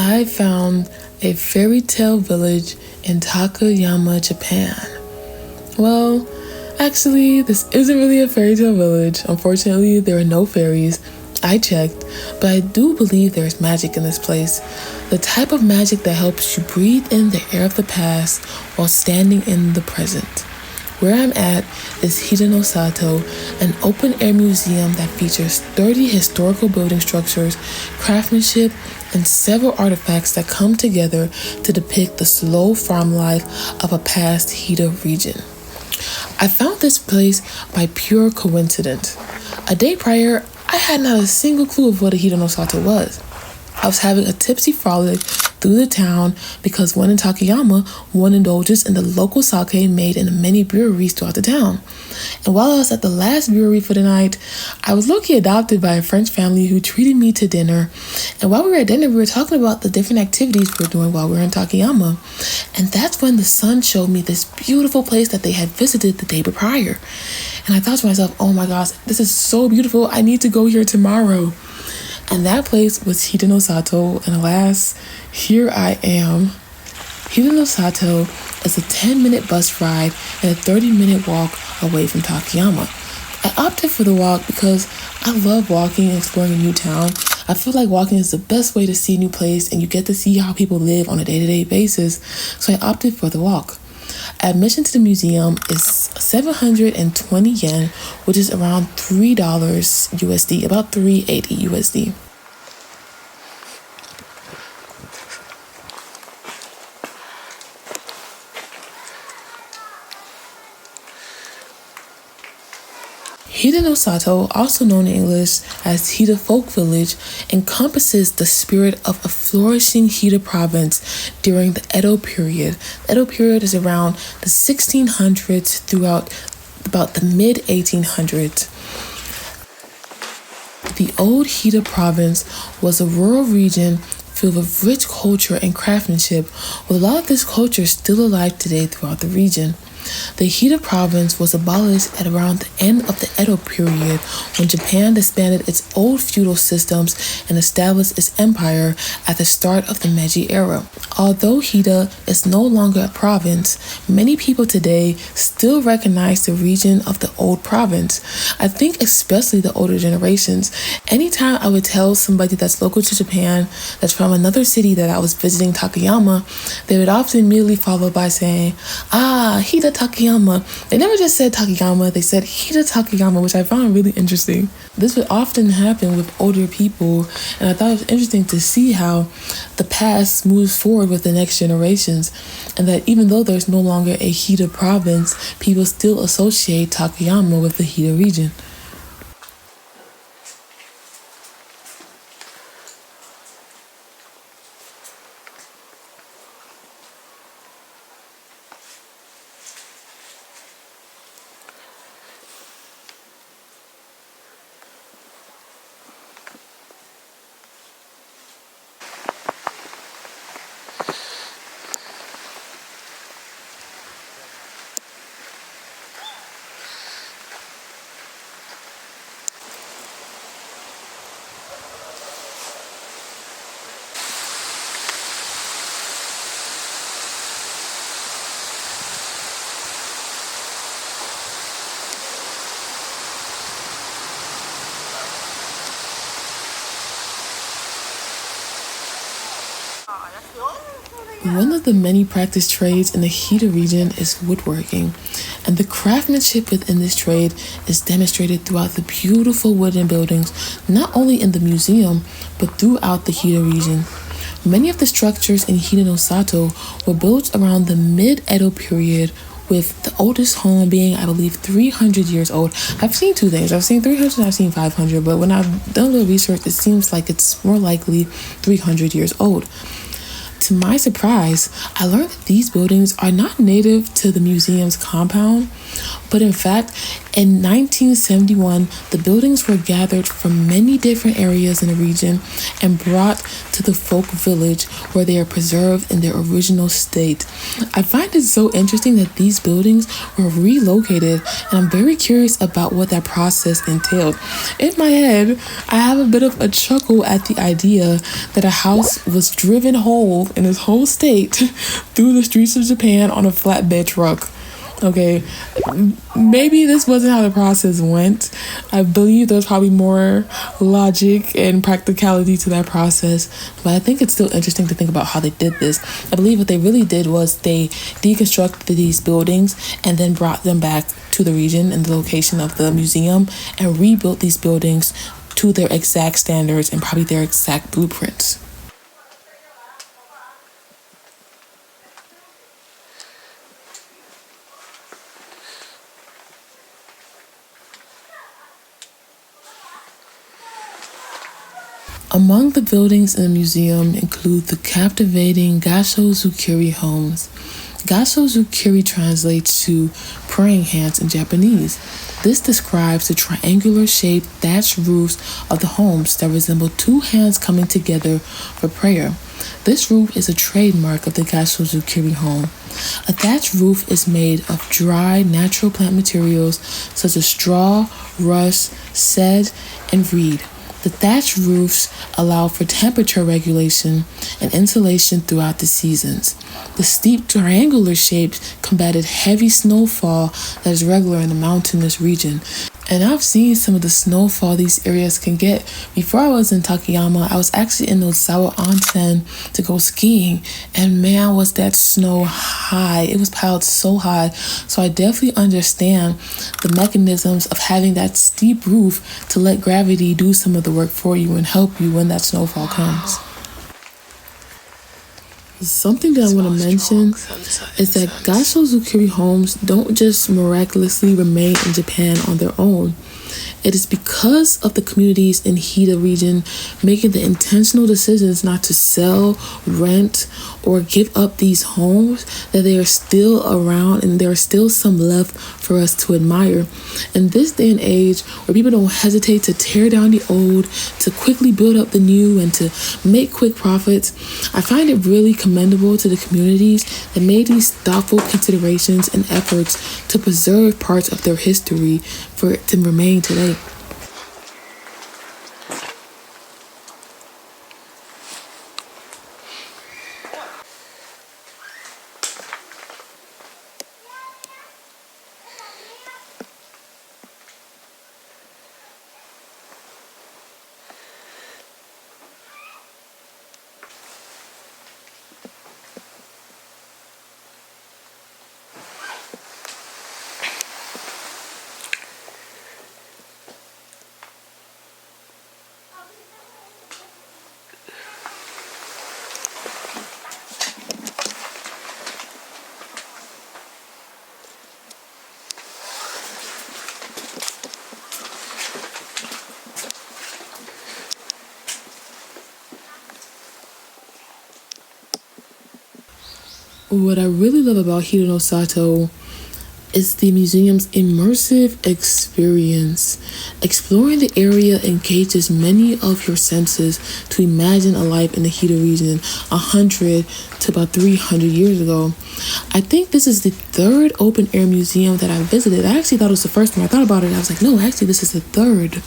I found a fairy tale village in Takayama, Japan. Well, actually, this isn't really a fairy tale village. Unfortunately, there are no fairies. I checked, but I do believe there is magic in this place. The type of magic that helps you breathe in the air of the past while standing in the present. Where I'm at is Hida Sato, an open-air museum that features 30 historical building structures, craftsmanship, and several artifacts that come together to depict the slow farm life of a past Hida region. I found this place by pure coincidence. A day prior, I had not a single clue of what a Hida Sato was. I was having a tipsy frolic through the town because when in Takayama, one indulges in the local sake made in many breweries throughout the town. And while I was at the last brewery for the night, I was low-key adopted by a French family who treated me to dinner. And while we were at dinner, we were talking about the different activities we were doing while we were in Takayama. And that's when the son showed me this beautiful place that they had visited the day prior. And I thought to myself, oh my gosh, this is so beautiful. I need to go here tomorrow. And that place was Hida Sato, and alas, here I am. Hida Sato is a 10-minute bus ride and a 30-minute walk away from Takayama. I opted for the walk because I love walking and exploring a new town. I feel like walking is the best way to see a new place, and you get to see how people live on a day-to-day basis, so I opted for the walk. Admission to the museum is 720 yen, which is around $3 USD, about $3.80 USD. Hida Sato, also known in English as Hida Folk Village, encompasses the spirit of a flourishing Hida province during the Edo period. The Edo period is around the 1600s throughout about the mid-1800s. The old Hida province was a rural region filled with rich culture and craftsmanship, with a lot of this culture still alive today throughout the region. The Hida province was abolished at around the end of the Edo period when Japan disbanded its old feudal systems and established its empire at the start of the Meiji era. Although Hida is no longer a province, many people today still recognize the region of the old province. I think especially the older generations. Anytime I would tell somebody that's local to Japan, that's from another city that I was visiting Takayama, they would often immediately follow by saying, Hida Takayama. They never just said Takayama, they said Hida Takayama, which I found really interesting. This would often happen with older people, and I thought it was interesting to see how the past moves forward with the next generations, and that even though there's no longer a Hida province, people still associate Takayama with the Hida region. One of the many practiced trades in the Hida region is woodworking, and the craftsmanship within this trade is demonstrated throughout the beautiful wooden buildings, not only in the museum, but throughout the Hida region. Many of the structures in Hida Sato were built around the mid-Edo period, with the oldest home being, I believe, 300 years old. I've seen two things. I've seen 300 and I've seen 500, but when I've done a little research, it seems like it's more likely 300 years old. To my surprise, I learned that these buildings are not native to the museum's compound, but in fact, In 1971, the buildings were gathered from many different areas in the region and brought to the folk village where they are preserved in their original state. I find it so interesting that these buildings were relocated, and I'm very curious about what that process entailed. In my head, I have a bit of a chuckle at the idea that a house was driven whole in its whole state through the streets of Japan on a flatbed truck. Okay, maybe this wasn't how the process went. I believe there was probably more logic and practicality to that process, but I think it's still interesting to think about how they did this. I believe what they really did was they deconstructed these buildings and then brought them back to the region and the location of the museum and rebuilt these buildings to their exact standards and probably their exact blueprints. Among the buildings in the museum include the captivating Gasho Zukuri homes. Gasho Zukuri translates to praying hands in Japanese. This describes the triangular shaped thatched roofs of the homes that resemble two hands coming together for prayer. This roof is a trademark of the Gasho Zukuri home. A thatched roof is made of dry, natural plant materials such as straw, rush, sedge, and reed. The thatched roofs allow for temperature regulation and insulation throughout the seasons. The steep triangular shape combated heavy snowfall that is regular in the mountainous region. And I've seen some of the snowfall these areas can get. Before I was in Takayama, I was actually in Ozawa Onsen to go skiing. And man, was that snow high. It was piled so high. So I definitely understand the mechanisms of having that steep roof to let gravity do some of the work for you and help you when that snowfall comes. Something that I want to mention is that Gasho Zukuri homes don't just miraculously remain in Japan on their own. It is because of the communities in Hida region making the intentional decisions not to sell, rent, or give up these homes that they are still around and there are still some left for us to admire. In this day and age where people don't hesitate to tear down the old, to quickly build up the new, and to make quick profits, I find it really commendable to the communities that made these thoughtful considerations and efforts to preserve parts of their history for it to remain today. What I really love about Hida Sato is the museum's immersive experience. Exploring the area engages many of your senses to imagine a life in the Hida region 100 to about 300 years ago. I think this is the third open air museum that I visited. I actually thought it was the first one. I thought about it and I was like, no, actually this is the third.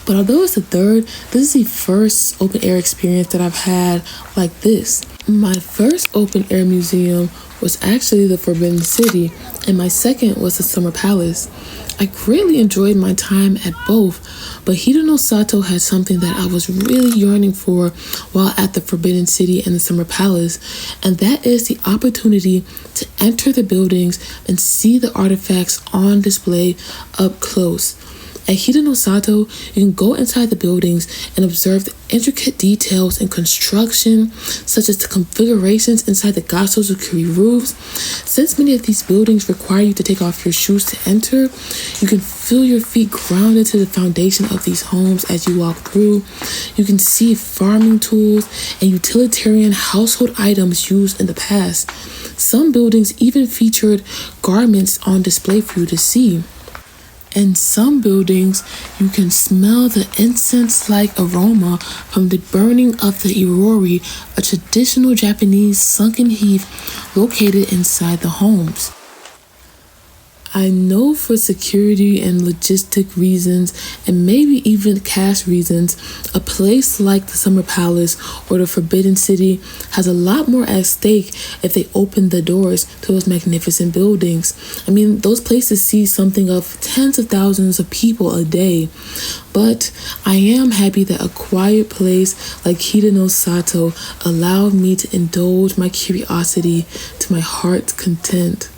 But although it's the third, this is the first open air experience that I've had like this. My first open air museum was actually the Forbidden City, and my second was the Summer Palace. I greatly enjoyed my time at both, but Hida Sato had something that I was really yearning for while at the Forbidden City and the Summer Palace, and that is the opportunity to enter the buildings and see the artifacts on display up close. At Hida Sato, you can go inside the buildings and observe the intricate details in construction, such as the configurations inside the Gasho Zukuri roofs. Since many of these buildings require you to take off your shoes to enter, you can feel your feet grounded to the foundation of these homes as you walk through. You can see farming tools and utilitarian household items used in the past. Some buildings even featured garments on display for you to see. In some buildings, you can smell the incense-like aroma from the burning of the irori, a traditional Japanese sunken heath located inside the homes. I know for security and logistic reasons, and maybe even cash reasons, a place like the Summer Palace or the Forbidden City has a lot more at stake if they open the doors to those magnificent buildings. I mean, those places see something of tens of thousands of people a day. But I am happy that a quiet place like Hida no Sato allowed me to indulge my curiosity to my heart's content.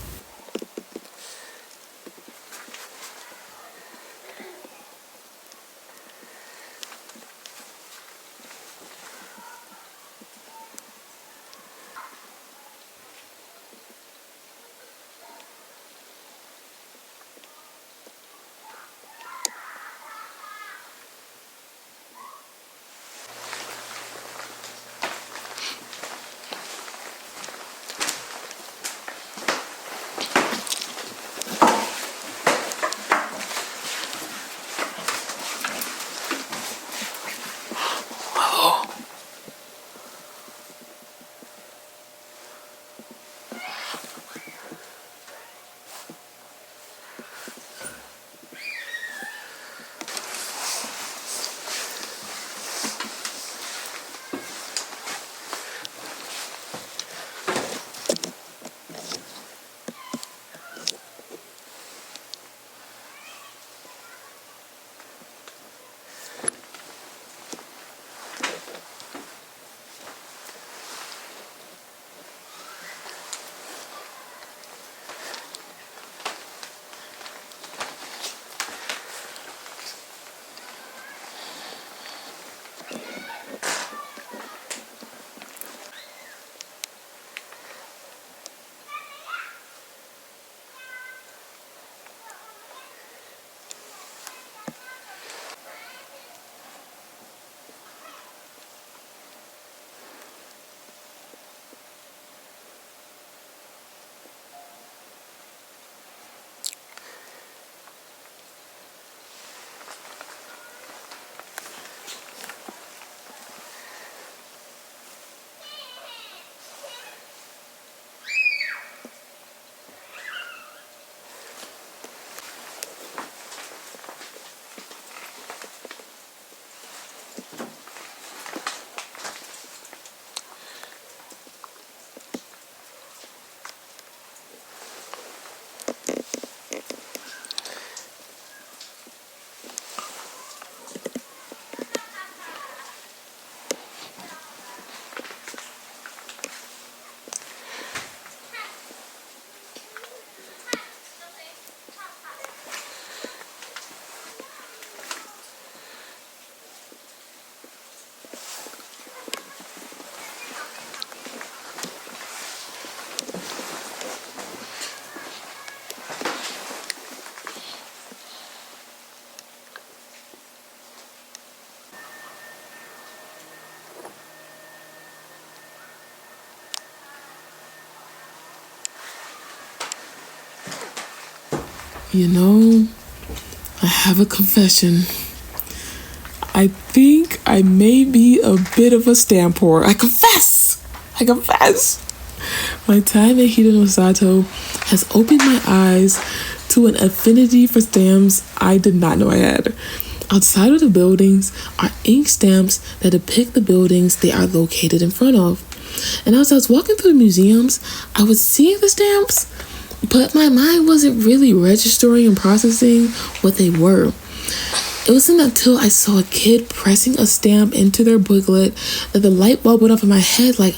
You know, I have a confession. I think I may be a bit of a stamp whore. I confess. My time at Hida no Sato has opened my eyes to an affinity for stamps I did not know I had. Outside of the buildings are ink stamps that depict the buildings they are located in front of. And as I was walking through the museums, I was seeing the stamps, but my mind wasn't really registering and processing what they were. It wasn't until I saw a kid pressing a stamp into their booklet that the light bulb went off in my head like,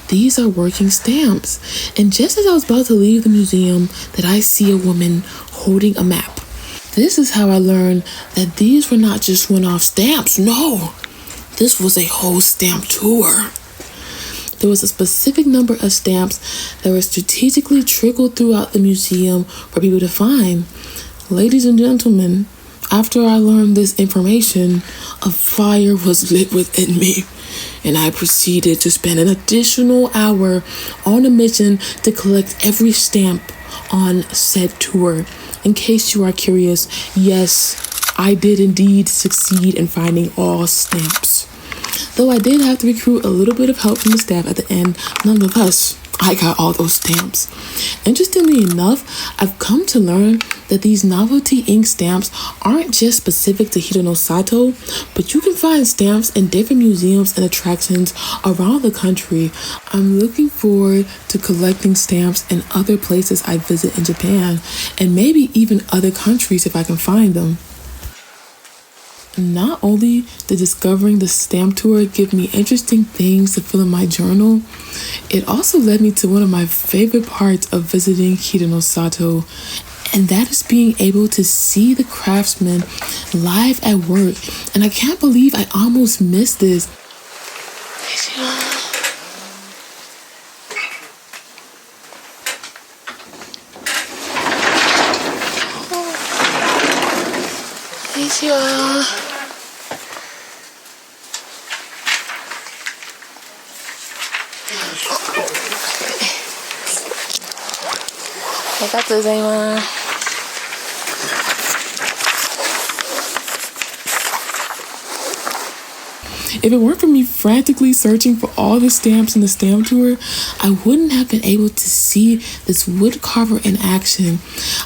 these are working stamps. And just as I was about to leave the museum, that I see a woman holding a map. This is how I learned that these were not just one-off stamps. No, this was a whole stamp tour. There was a specific number of stamps that were strategically trickled throughout the museum for people to find. Ladies and gentlemen, after I learned this information, a fire was lit within me. and I proceeded to spend an additional hour on a mission to collect every stamp on said tour. In case you are curious, yes, I did indeed succeed in finding all stamps. Though I did have to recruit a little bit of help from the staff at the end, nonetheless, I got all those stamps. Interestingly enough, I've come to learn that these novelty ink stamps aren't just specific to Hida no Sato, but you can find stamps in different museums and attractions around the country. I'm looking forward to collecting stamps in other places I visit in Japan, and maybe even other countries if I can find them. Not only did discovering the stamp tour give me interesting things to fill in my journal, it also led me to one of my favorite parts of visiting Hida no Sato, and that is being able to see the craftsmen live at work. And I can't believe I almost missed this. If it weren't for me frantically searching for all the stamps in the stamp tour, I wouldn't have been able to see this wood carver in action.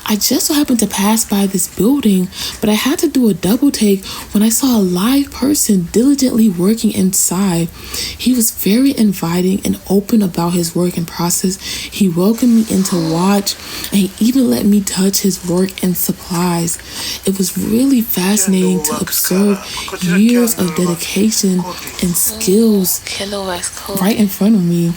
I just so happened to pass by this building, but I had to do a double take when I saw a live person diligently working inside. He was very inviting and open about his work and process. He welcomed me in to watch, and he even let me touch his work and supplies. It was really fascinating to observe years of dedication and skills right in front of me.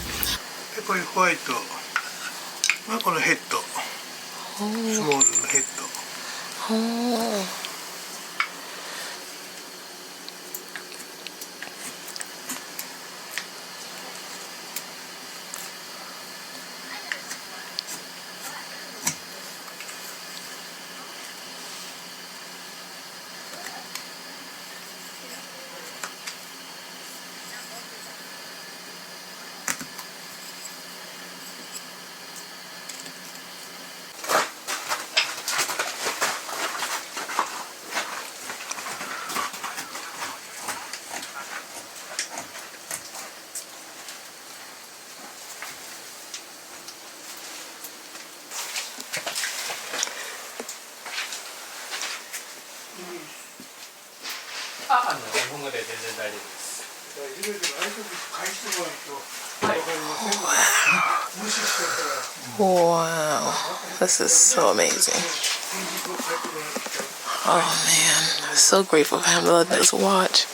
Wow, this is so amazing. Oh man, so grateful for him to let us watch.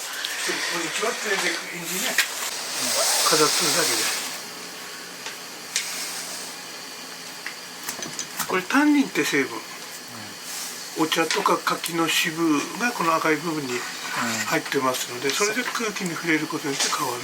これタンニンって成分、お茶とか柿の渋がこの赤い部分に入ってますので、それで空気に触れることによって変わる。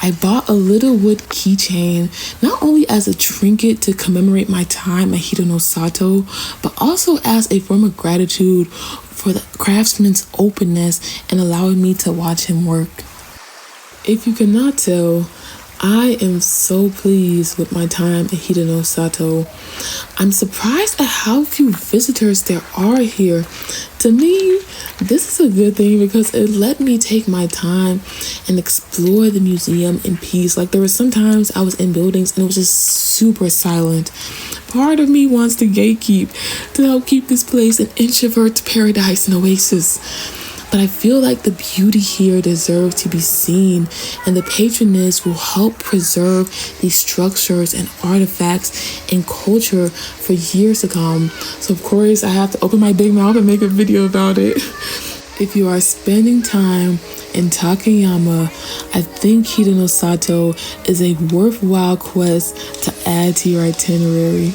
I bought a little wood keychain, not only as a trinket to commemorate my time at Hida no Sato, but also as a form of gratitude for the craftsman's openness and allowing me to watch him work. If you cannot tell, I am so pleased with my time at Hida no Sato. I'm surprised at how few visitors there are here. To me, this is a good thing because it let me take my time and explore the museum in peace. Like, there were sometimes I was in buildings and it was just super silent. Part of me wants to gatekeep to help keep this place an introvert paradise and oasis. But I feel like the beauty here deserves to be seen, and the patronage will help preserve these structures and artifacts and culture for years to come. So of course I have to open my big mouth and make a video about it. If you are spending time in Takayama, I think Hida no Sato is a worthwhile quest to add to your itinerary.